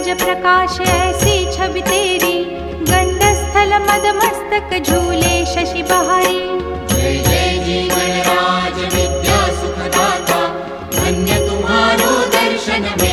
तेज प्रकाश ऐसी छवि तेरी, गंडस्थल मद मस्तक झूले शशि बहारी। जय जय जी गणराज विद्या सुखदाता, धन्य तुम्हारो दर्शन में